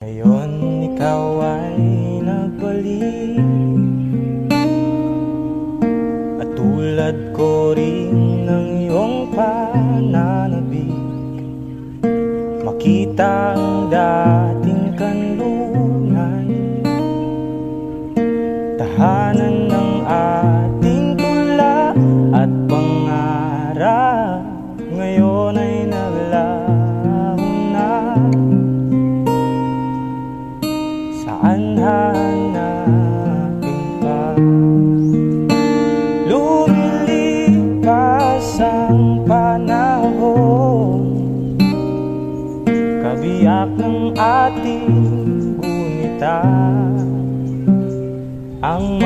Ngayon ikaw ay nagbalik, at tulad ko rin ng iyong pananabik, makita ang dating kanluran, tahanan ng ating tula at pangarap. Ngayon ay naglaho na. Saan hanapin pa? Lumilipas ang panahon, kabiyak ng ating gunita, ang